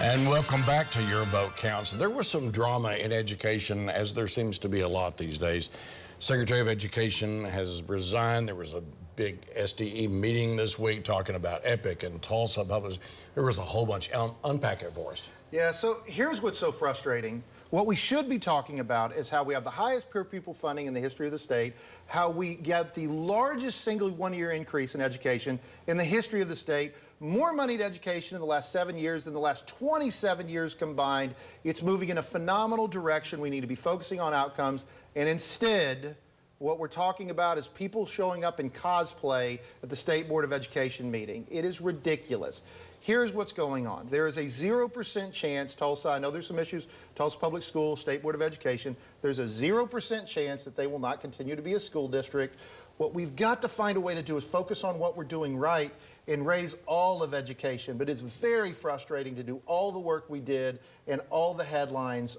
And welcome back to Your Vote Counts. There was some drama in education, as there seems to be a lot these days. Secretary of Education has resigned. There was a big SDE meeting this week talking about Epic and Tulsa. There was a whole bunch. Unpack it for us. Yeah, so here's what's so frustrating. What we should be talking about is how we have the highest per pupil funding in the history of the state, how we get the largest single one-year increase in education in the history of the state, more money to education in the last 7 years than the last 27 years combined. It's moving in a phenomenal direction. We need to be focusing on outcomes, and instead, what we're talking about is people showing up in cosplay at the State Board of Education meeting. It is ridiculous. Here's what's going on. There is a 0% chance, Tulsa, I know there's some issues, Tulsa Public Schools, State Board of Education, there's a 0% chance that they will not continue to be a school district. What we've got to find a way to do is focus on what we're doing right and raise all of education. But it's very frustrating to do all the work we did and all the headlines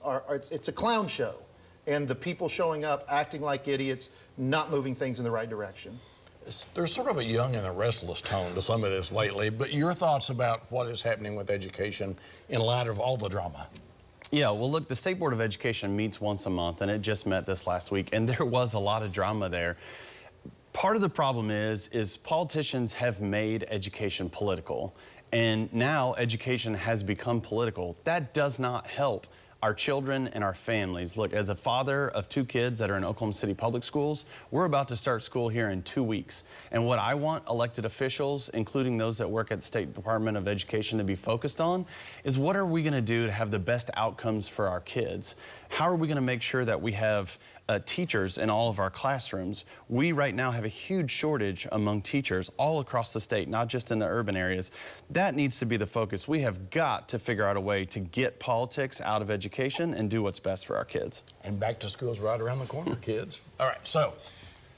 it's a clown show. And the people showing up acting like idiots, not moving things in the right direction. There's sort of a young and a restless tone to some of this lately, but your thoughts about what is happening with education in light of all the drama? Yeah, well, look, the State Board of Education meets once a month, and it just met this last week, and there was a lot of drama there. Part of the problem is politicians have made education political, and now education has become political. That does not help our children and our families. Look, as a father of 2 kids that are in Oklahoma City public schools, we're about to start school here in 2 weeks. And what I want elected officials, including those that work at the State Department of Education, to be focused on is what are we gonna do to have the best outcomes for our kids? How are we gonna make sure that we have teachers in all of our classrooms? We right now have a huge shortage among teachers all across the state, not just in the urban areas. That needs to be the focus. We have got to figure out a way to get politics out of education and do what's best for our kids. And back to school's right around the corner, kids. All right, so,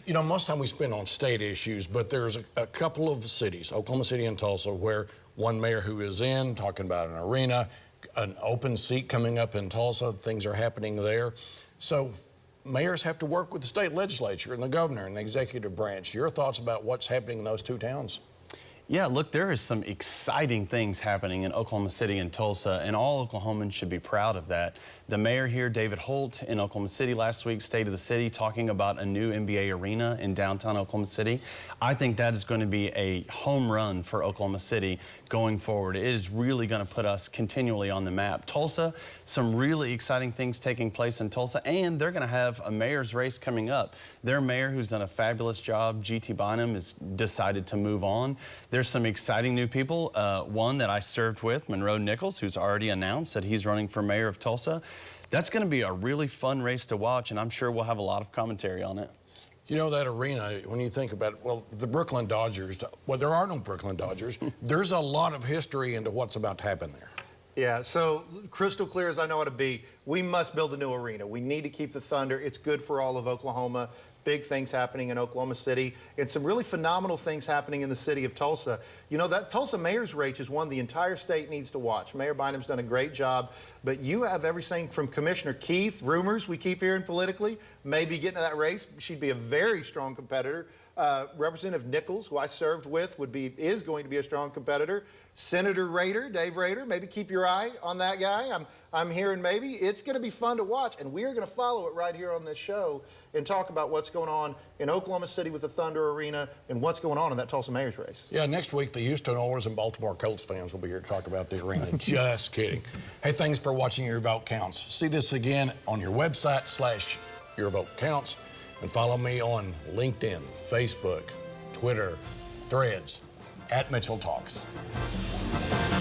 you know, most time we spend on state issues, but there's a couple of cities, Oklahoma City and Tulsa, where one mayor who is in, talking about an arena, an open seat coming up in Tulsa, things are happening there. So mayors have to work with the state legislature and the governor and the executive branch. Your thoughts about what's happening in those 2 towns? Yeah, look, there is some exciting things happening in Oklahoma City and Tulsa, and all Oklahomans should be proud of that. The mayor here, David Holt, in Oklahoma City last week, State of the City, talking about a new NBA arena in downtown Oklahoma City. I think that is going to be a home run for Oklahoma City going forward. It is really going to put us continually on the map. Tulsa, some really exciting things taking place in Tulsa, and they're going to have a mayor's race coming up. Their mayor, who's done a fabulous job, G.T. Bynum, has decided to move on. There's some exciting new people. One that I served with, Jon Echols, who's already announced that he's running for mayor of Tulsa. That's going to be a really fun race to watch, and I'm sure we'll have a lot of commentary on it. You know, that arena, when you think about it, well, the Brooklyn Dodgers, well, there are no Brooklyn Dodgers. There's a lot of history into what's about to happen there. Yeah, so crystal clear as I know it to be, we must build a new arena. We need to keep the Thunder. It's good for all of Oklahoma. Big things happening in Oklahoma City, and some really phenomenal things happening in the city of Tulsa. You know, that Tulsa mayor's race is one the entire state needs to watch. Mayor Bynum's done a great job, but you have everything from Commissioner Keith, rumors we keep hearing politically, maybe getting to that race. She'd be a very strong competitor. Representative Nichols, who I served with, is going to be a strong competitor. Senator Rader, Dave Rader, maybe keep your eye on that guy. I'm hearing maybe. It's going to be fun to watch, and we are going to follow it right here on this show and talk about what's going on in Oklahoma City with the Thunder Arena and what's going on in that Tulsa mayor's race. Yeah, next week the Houston Oilers and Baltimore Colts fans will be here to talk about the arena. Just kidding. Hey, thanks for watching Your Vote Counts. See this again on your website /Your Vote Counts, and follow me on LinkedIn, Facebook, Twitter, Threads, @Mitchell Talks.